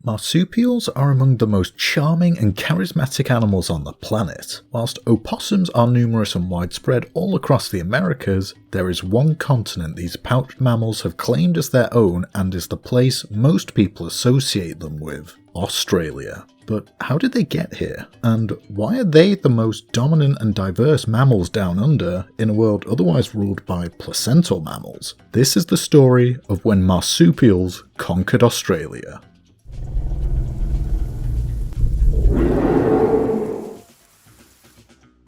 Marsupials are among the most charming and charismatic animals on the planet. Whilst opossums are numerous and widespread all across the Americas, there is one continent these pouched mammals have claimed as their own and is the place most people associate them with: Australia. But how did they get here? And why are they the most dominant and diverse mammals down under in a world otherwise ruled by placental mammals? This is the story of when marsupials conquered Australia.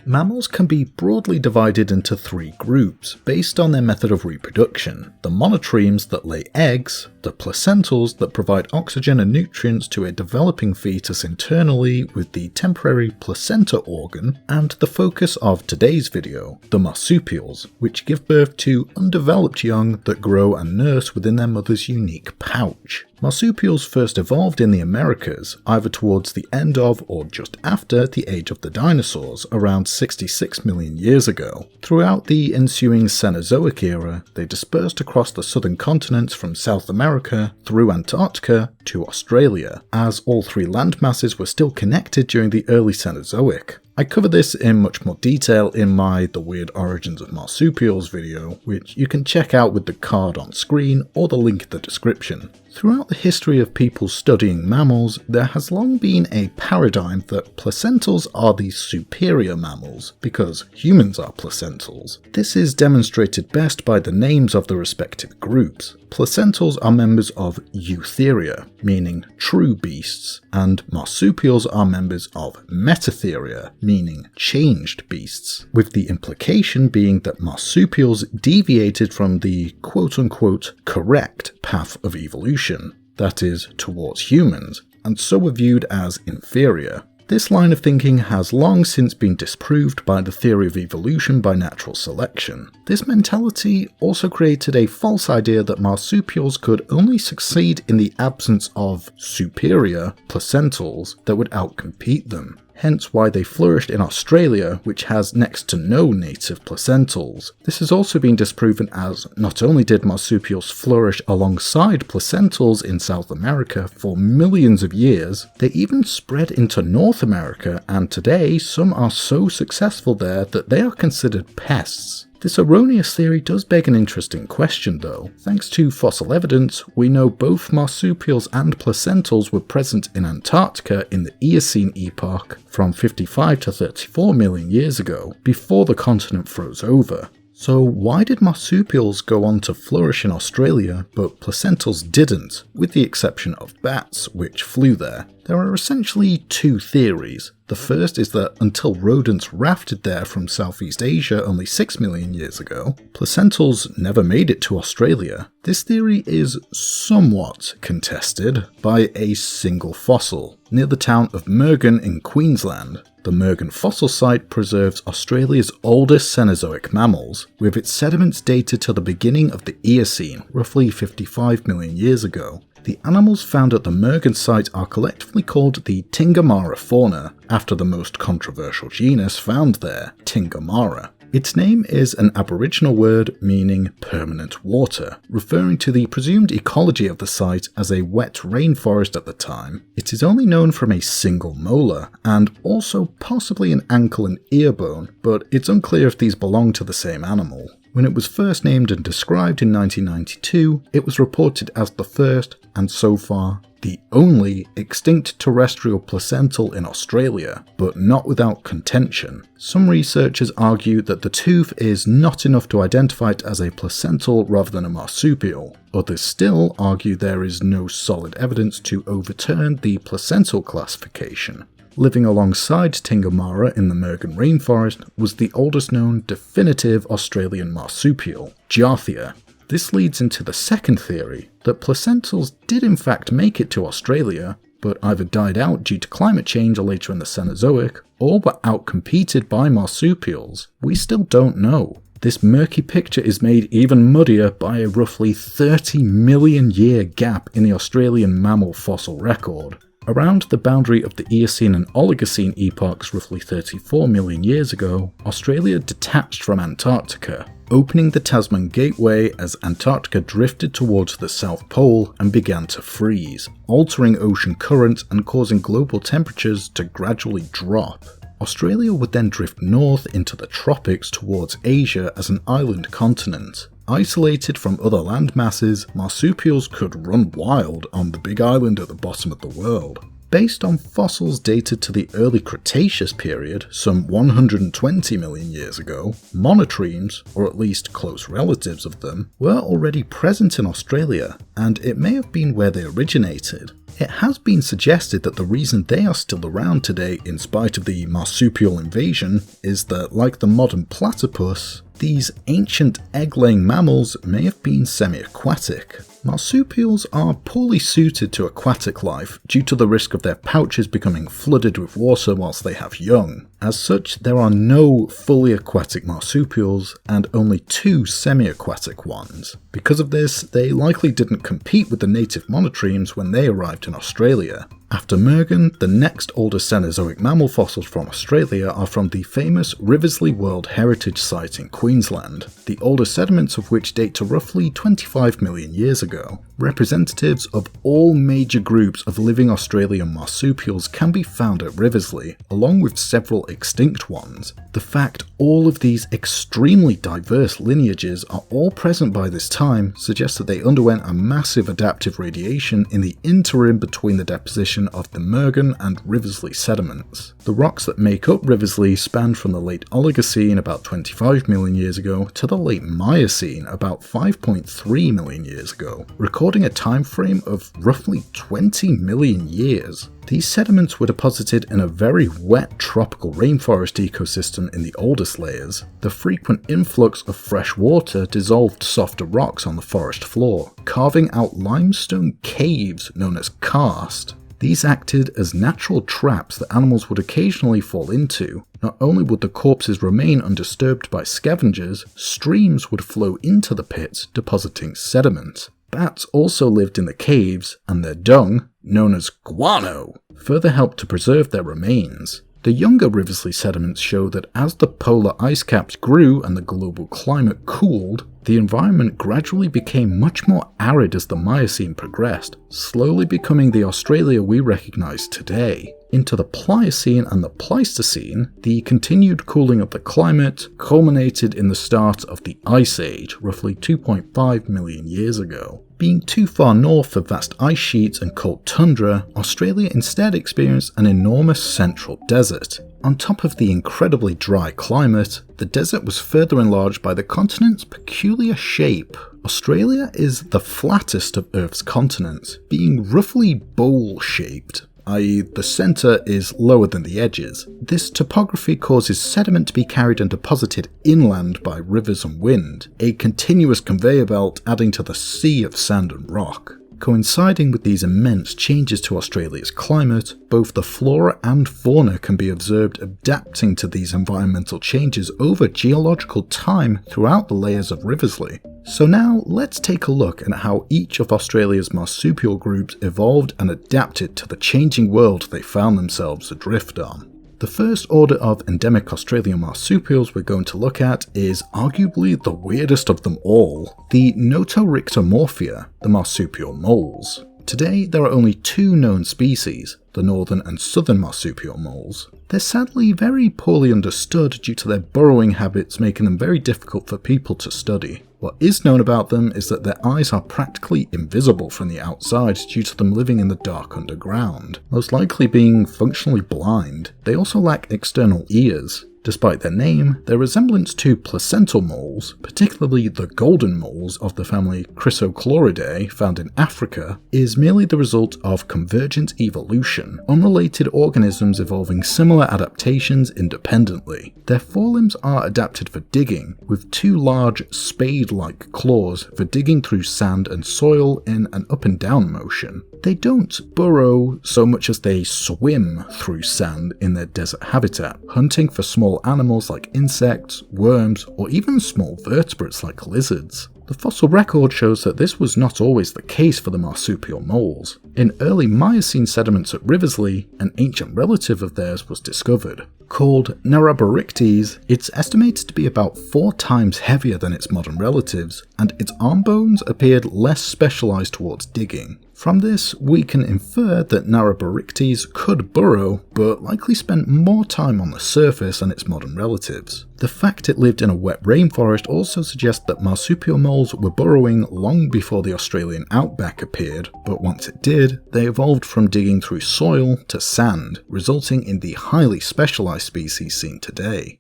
Mammals can be broadly divided into three groups based on their method of reproduction: the monotremes that lay eggs, the placentals that provide oxygen and nutrients to a developing fetus internally with the temporary placenta organ, and the focus of today's video, the marsupials, which give birth to undeveloped young that grow and nurse within their mother's unique pouch. Marsupials first evolved in the Americas, either towards the end of or just after the age of the dinosaurs, around 66 million years ago. Throughout the ensuing Cenozoic era, they dispersed across the southern continents from South America through Antarctica to Australia, as all three landmasses were still connected during the early Cenozoic. I cover this in much more detail in my The Weird Origins of Marsupials video, which you can check out with the card on screen or the link in the description. Throughout the history of people studying mammals, there has long been a paradigm that placentals are the superior mammals, because humans are placentals. This is demonstrated best by the names of the respective groups. Placentals are members of Eutheria, meaning true beasts, and marsupials are members of Metatheria, meaning changed beasts, with the implication being that marsupials deviated from the quote-unquote correct path of evolution, that is, towards humans, and so were viewed as inferior. This line of thinking has long since been disproved by the theory of evolution by natural selection. This mentality also created a false idea that marsupials could only succeed in the absence of superior placentals that would outcompete them. Hence why they flourished in Australia, which has next to no native placentals. This has also been disproven, as not only did marsupials flourish alongside placentals in South America for millions of years, they even spread into North America, and today some are so successful there that they are considered pests. This erroneous theory does beg an interesting question though. Thanks to fossil evidence, we know both marsupials and placentals were present in Antarctica in the Eocene epoch from 55 to 34 million years ago, before the continent froze over. So why did marsupials go on to flourish in Australia, but placentals didn't, with the exception of bats, which flew there? There are essentially two theories. The first is that until rodents rafted there from Southeast Asia only 6 million years ago, placentals never made it to Australia. This theory is somewhat contested by a single fossil, near the town of Murgon in Queensland. The Murgon fossil site preserves Australia's oldest Cenozoic mammals, with its sediments dated to the beginning of the Eocene, roughly 55 million years ago. The animals found at the Murgon site are collectively called the Tingamara fauna, after the most controversial genus found there, Tingamara. Its name is an Aboriginal word meaning permanent water, referring to the presumed ecology of the site as a wet rainforest at the time. It is only known from a single molar, and also possibly an ankle and ear bone, but it's unclear if these belong to the same animal. When it was first named and described in 1992, it was reported as the first, and so far, the only extinct terrestrial placental in Australia, but not without contention. Some researchers argue that the tooth is not enough to identify it as a placental rather than a marsupial. Others still argue there is no solid evidence to overturn the placental classification. Living alongside Tingamara in the Murgon rainforest was the oldest known definitive Australian marsupial, Jarthia. This leads into the second theory, that placentals did in fact make it to Australia, but either died out due to climate change later in the Cenozoic, or were outcompeted by marsupials. We still don't know. This murky picture is made even muddier by a roughly 30 million year gap in the Australian mammal fossil record. Around the boundary of the Eocene and Oligocene epochs roughly 34 million years ago, Australia detached from Antarctica. opening the Tasman Gateway as Antarctica drifted towards the South Pole and began to freeze, altering ocean currents and causing global temperatures to gradually drop. Australia would then drift north into the tropics towards Asia as an island continent. Isolated from other land masses, marsupials could run wild on the big island at the bottom of the world. Based on fossils dated to the early Cretaceous period, some 120 million years ago, monotremes, or at least close relatives of them, were already present in Australia, and it may have been where they originated. It has been suggested that the reason they are still around today in spite of the marsupial invasion is that, like the modern platypus, these ancient egg-laying mammals may have been semi-aquatic. Marsupials are poorly suited to aquatic life due to the risk of their pouches becoming flooded with water whilst they have young. As such, there are no fully aquatic marsupials and only 2 semi-aquatic ones. Because of this, they likely didn't compete with the native monotremes when they arrived in Australia. After Murgon, the next older Cenozoic mammal fossils from Australia are from the famous Riversleigh World Heritage Site in Queensland, the oldest sediments of which date to roughly 25 million years ago. Representatives of all major groups of living Australian marsupials can be found at Riversleigh, along with several extinct ones. The fact all of these extremely diverse lineages are all present by this time suggests that they underwent a massive adaptive radiation in the interim between the deposition of the Murgon and Riversleigh sediments. The rocks that make up Riversleigh span from the late Oligocene about 25 million years ago to the late Miocene about 5.3 million years ago, recording a time frame of roughly 20 million years. These sediments were deposited in a very wet tropical rainforest ecosystem in the oldest layers. The frequent influx of fresh water dissolved softer rocks on the forest floor, carving out limestone caves known as karst. These acted as natural traps that animals would occasionally fall into. Not only would the corpses remain undisturbed by scavengers, streams would flow into the pits, depositing sediment. Bats also lived in the caves, and their dung, known as guano, further helped to preserve their remains. The younger Riversleigh sediments show that as the polar ice caps grew and the global climate cooled, the environment gradually became much more arid as the Miocene progressed, slowly becoming the Australia we recognise today. Into the Pliocene and the Pleistocene, the continued cooling of the climate culminated in the start of the Ice Age, roughly 2.5 million years ago. Being too far north for vast ice sheets and cold tundra, Australia instead experienced an enormous central desert. On top of the incredibly dry climate, the desert was further enlarged by the continent's peculiar shape. Australia is the flattest of Earth's continents, being roughly bowl-shaped, i.e. the centre is lower than the edges. This topography causes sediment to be carried and deposited inland by rivers and wind, a continuous conveyor belt adding to the sea of sand and rock. Coinciding with these immense changes to Australia's climate, both the flora and fauna can be observed adapting to these environmental changes over geological time throughout the layers of Riversleigh. So now let's take a look at how each of Australia's marsupial groups evolved and adapted to the changing world they found themselves adrift on. The first order of endemic Australian marsupials we're going to look at is arguably the weirdest of them all, the Notoryctemorphia, the marsupial moles. Today there are only 2 known species, the northern and southern marsupial moles. They're sadly very poorly understood due to their burrowing habits making them very difficult for people to study. What is known about them is that their eyes are practically invisible from the outside due to them living in the dark underground, most likely being functionally blind. They also lack external ears. Despite their name, their resemblance to placental moles, particularly the golden moles of the family Chrysochloridae found in Africa, is merely the result of convergent evolution, unrelated organisms evolving similar adaptations independently. Their forelimbs are adapted for digging, with 2 large spade-like claws for digging through sand and soil in an up and down motion. They don't burrow so much as they swim through sand in their desert habitat, hunting for small animals like insects, worms, or even small vertebrates like lizards. The fossil record shows that this was not always the case for the marsupial moles. In early Miocene sediments at Riversleigh, an ancient relative of theirs was discovered. Called Notoryctes, it's estimated to be about 4 times heavier than its modern relatives, and its arm bones appeared less specialised towards digging. From this, we can infer that Notoryctes could burrow, but likely spent more time on the surface than its modern relatives. The fact it lived in a wet rainforest also suggests that marsupial moles were burrowing long before the Australian outback appeared, but once it did, they evolved from digging through soil to sand, resulting in the highly specialised species seen today.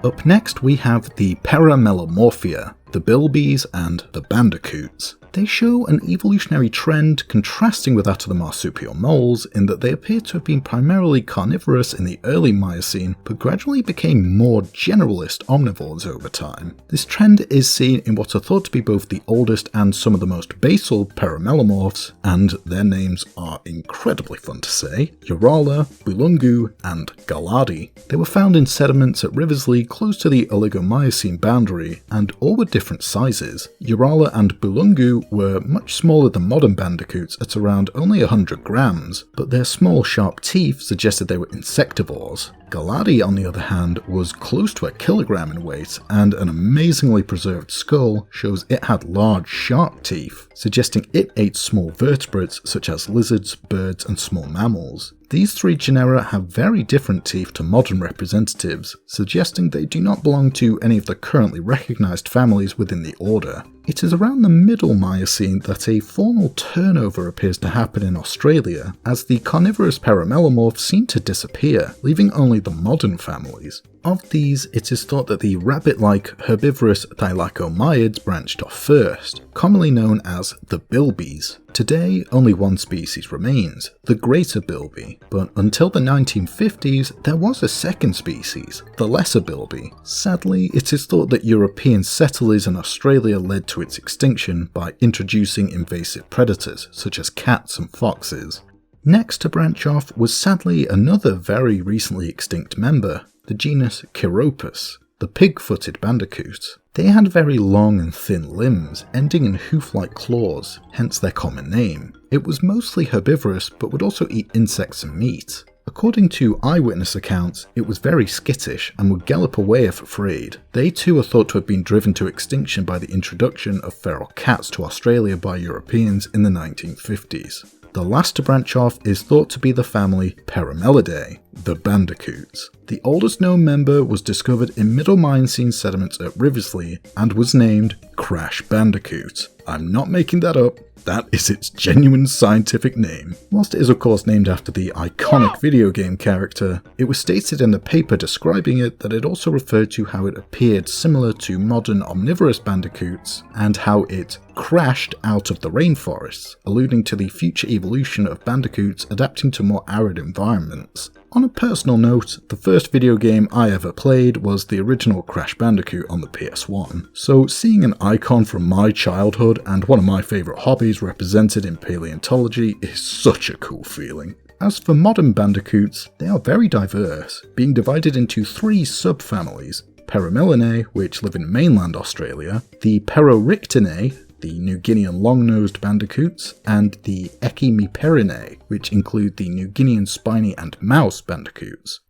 Up next we have the Peramelemorphia, the bilbies and the bandicoots. They show an evolutionary trend contrasting with that of the marsupial moles in that they appear to have been primarily carnivorous in the early Miocene, but gradually became more generalist omnivores over time. This trend is seen in what are thought to be both the oldest and some of the most basal peramelemorphs, and their names are incredibly fun to say: Urala, Bulungu, and Galadi. They were found in sediments at Riversleigh close to the Oligocene boundary, and all were different sizes. Urala and Bulungu were much smaller than modern bandicoots at around only 100 grams, but their small sharp teeth suggested they were insectivores. Galadi, on the other hand, was close to 1 kilogram in weight, and an amazingly preserved skull shows it had large sharp teeth, suggesting it ate small vertebrates such as lizards, birds, and small mammals. These 3 genera have very different teeth to modern representatives, suggesting they do not belong to any of the currently recognised families within the order. It is around the middle Miocene that a formal turnover appears to happen in Australia, as the carnivorous peramelemorphs seem to disappear, leaving only the modern families. Of these, it is thought that the rabbit-like herbivorous thylacomiids branched off first, commonly known as the bilbies. Today, only one species remains, the greater bilby, but until the 1950s, there was a second species, the lesser bilby. Sadly, it is thought that European settlers in Australia led to its extinction by introducing invasive predators, such as cats and foxes. Next to branch off was sadly another very recently extinct member, the genus Chiropus, the pig-footed bandicoot. They had very long and thin limbs, ending in hoof-like claws, hence their common name. It was mostly herbivorous, but would also eat insects and meat. According to eyewitness accounts, it was very skittish and would gallop away if afraid. They too are thought to have been driven to extinction by the introduction of feral cats to Australia by Europeans in the 1950s. The last to branch off is thought to be the family Peramelidae, the bandicoots. The oldest known member was discovered in Middle Miocene sediments at Riversleigh and was named Crash Bandicoot. I'm not making that up. That is its genuine scientific name. Whilst it is of course named after the iconic video game character, it was stated in the paper describing it that it also referred to how it appeared similar to modern omnivorous bandicoots and how it crashed out of the rainforests, alluding to the future evolution of bandicoots adapting to more arid environments. On a personal note, the first video game I ever played was the original Crash Bandicoot on the PS1, so seeing an icon from my childhood and one of my favourite hobbies represented in paleontology is such a cool feeling. As for modern bandicoots, they are very diverse, being divided into 3 subfamilies: Peramelemorphia, which live in mainland Australia, the Notoryctemorphia, the New Guinean long-nosed bandicoots, and the Echinoperinae, which include the New Guinean spiny and mouse bandicoots.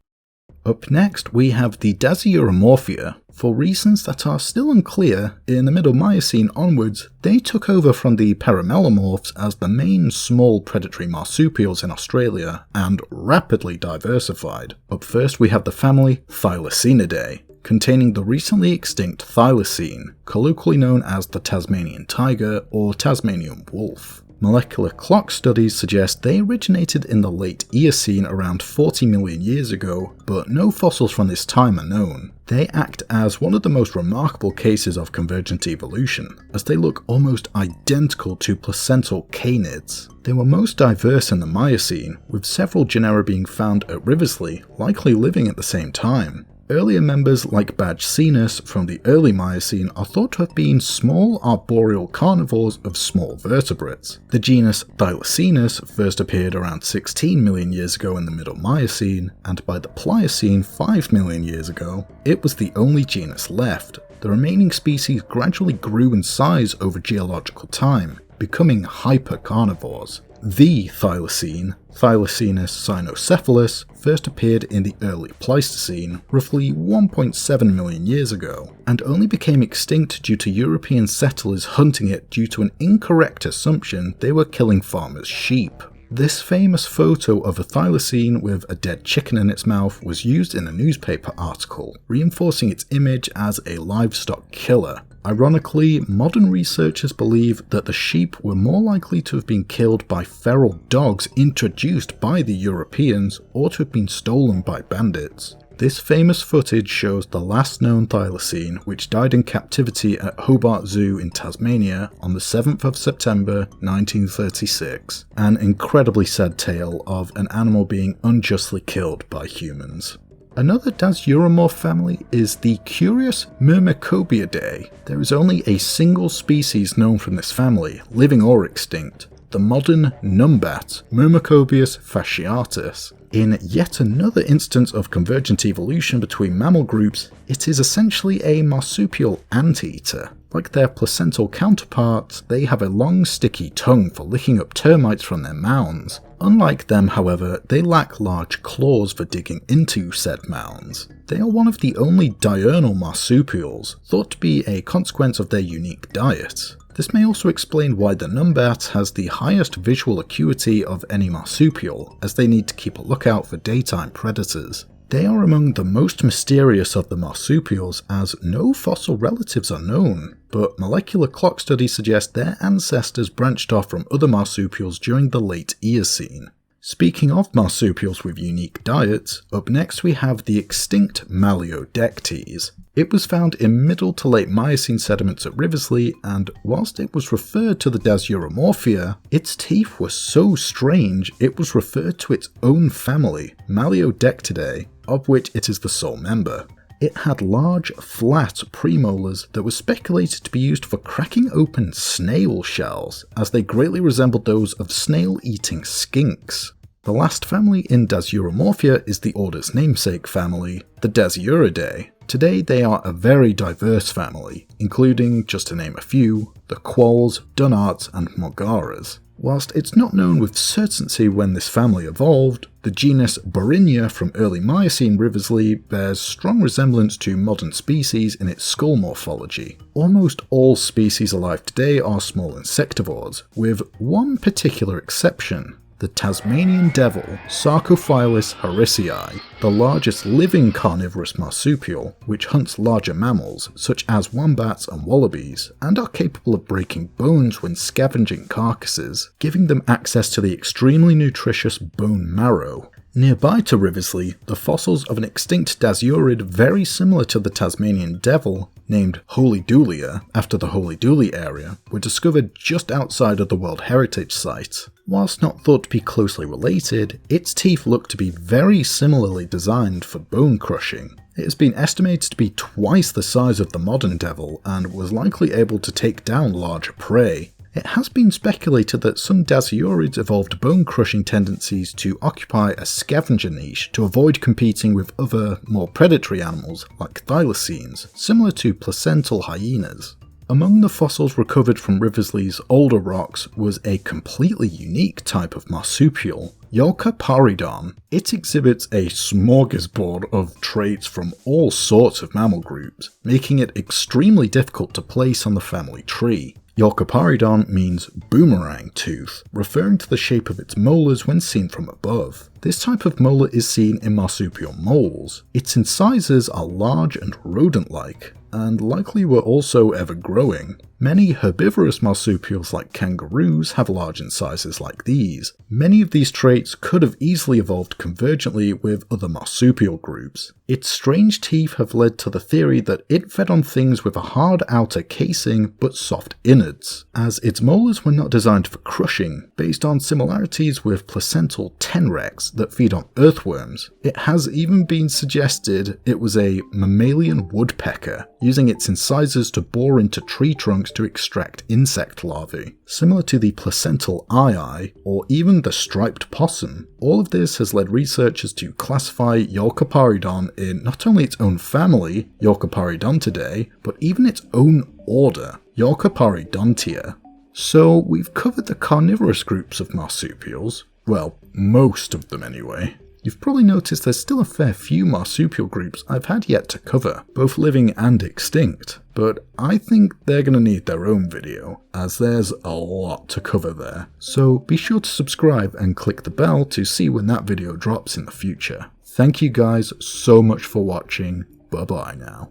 Up next, we have the Dasyuromorphia. For reasons that are still unclear, in the Middle Miocene onwards, they took over from the Peramelemorphs as the main small predatory marsupials in Australia, and rapidly diversified. Up first we have the family Thylacinidae, containing the recently extinct thylacine, colloquially known as the Tasmanian tiger or Tasmanian wolf. Molecular clock studies suggest they originated in the late Eocene around 40 million years ago, but no fossils from this time are known. They act as one of the most remarkable cases of convergent evolution, as they look almost identical to placental canids. They were most diverse in the Miocene, with several genera being found at Riversleigh, likely living at the same time. Earlier members like Badgcinus from the early Miocene are thought to have been small arboreal carnivores of small vertebrates. The genus Thylacinus first appeared around 16 million years ago in the Middle Miocene, and by the Pliocene 5 million years ago, it was the only genus left. The remaining species gradually grew in size over geological time, becoming hypercarnivores. The thylacine, Thylacinus cynocephalus, first appeared in the early Pleistocene, roughly 1.7 million years ago, and only became extinct due to European settlers hunting it due to an incorrect assumption they were killing farmers' sheep. This famous photo of a thylacine with a dead chicken in its mouth was used in a newspaper article, reinforcing its image as a livestock killer. Ironically, modern researchers believe that the sheep were more likely to have been killed by feral dogs introduced by the Europeans or to have been stolen by bandits. This famous footage shows the last known thylacine, which died in captivity at Hobart Zoo in Tasmania on the 7th of September 1936. An incredibly sad tale of an animal being unjustly killed by humans. Another Dasyuromorph family is the curious Myrmecobiidae. There is only a single species known from this family, living or extinct, the modern numbat, Myrmecobius fasciatus. In yet another instance of convergent evolution between mammal groups, it is essentially a marsupial anteater. Like their placental counterparts, they have a long sticky tongue for licking up termites from their mounds. Unlike them, however, they lack large claws for digging into said mounds. They are one of the only diurnal marsupials, thought to be a consequence of their unique diet. This may also explain why the numbat has the highest visual acuity of any marsupial, as they need to keep a lookout for daytime predators. They are among the most mysterious of the marsupials, as no fossil relatives are known, but molecular clock studies suggest their ancestors branched off from other marsupials during the late Eocene. Speaking of marsupials with unique diets, up next we have the extinct Maliodectes. It was found in middle to late Miocene sediments at Riversleigh, and whilst it was referred to the Dasyuromorphia, its teeth were so strange it was referred to its own family, Maliodectidae, of which it is the sole member. It had large, flat premolars that were speculated to be used for cracking open snail shells, as they greatly resembled those of snail-eating skinks. The last family in Dasyuromorphia is the order's namesake family, the Dasyuridae. Today they are a very diverse family, including, just to name a few, the quolls, dunnarts and mogaras. Whilst it's not known with certainty when this family evolved, the genus Borinia from early Miocene Riversleigh bears strong resemblance to modern species in its skull morphology. Almost all species alive today are small insectivores, with one particular exception. The Tasmanian devil, Sarcophilus harrisii, the largest living carnivorous marsupial, which hunts larger mammals, such as wombats and wallabies, and are capable of breaking bones when scavenging carcasses, giving them access to the extremely nutritious bone marrow. Nearby to Riversleigh, the fossils of an extinct dasyurid very similar to the Tasmanian devil, named Holydulia, after the Holydouli area, were discovered just outside of the World Heritage Site. Whilst not thought to be closely related, its teeth look to be very similarly designed for bone crushing. It has been estimated to be twice the size of the modern devil and was likely able to take down larger prey. It has been speculated that some dasyurids evolved bone-crushing tendencies to occupy a scavenger niche to avoid competing with other, more predatory animals like thylacines, similar to placental hyenas. Among the fossils recovered from Riversleigh's older rocks was a completely unique type of marsupial, Yalkaparidon. It exhibits a smorgasbord of traits from all sorts of mammal groups, making it extremely difficult to place on the family tree. Yalkaparidon means boomerang tooth, referring to the shape of its molars when seen from above. This type of molar is seen in marsupial moles. Its incisors are large and rodent-like, and likely were also ever-growing. Many herbivorous marsupials like kangaroos have large incisors like these. Many of these traits could have easily evolved convergently with other marsupial groups. Its strange teeth have led to the theory that it fed on things with a hard outer casing but soft innards, as its molars were not designed for crushing, based on similarities with placental tenrecs that feed on earthworms. It has even been suggested it was a mammalian woodpecker, using its incisors to bore into tree trunks to extract insect larvae, similar to the placental eye or even the striped possum. All of this has led researchers to classify Yalkaparidon in not only its own family, Yalkaparidontidae, but even its own order, Yalkaparidontia. So we've covered the carnivorous groups of marsupials, well, most of them anyway. You've probably noticed there's still a fair few marsupial groups I've had yet to cover, both living and extinct, but I think they're going to need their own video, as there's a lot to cover there. So be sure to subscribe and click the bell to see when that video drops in the future. Thank you guys so much for watching, bye bye now.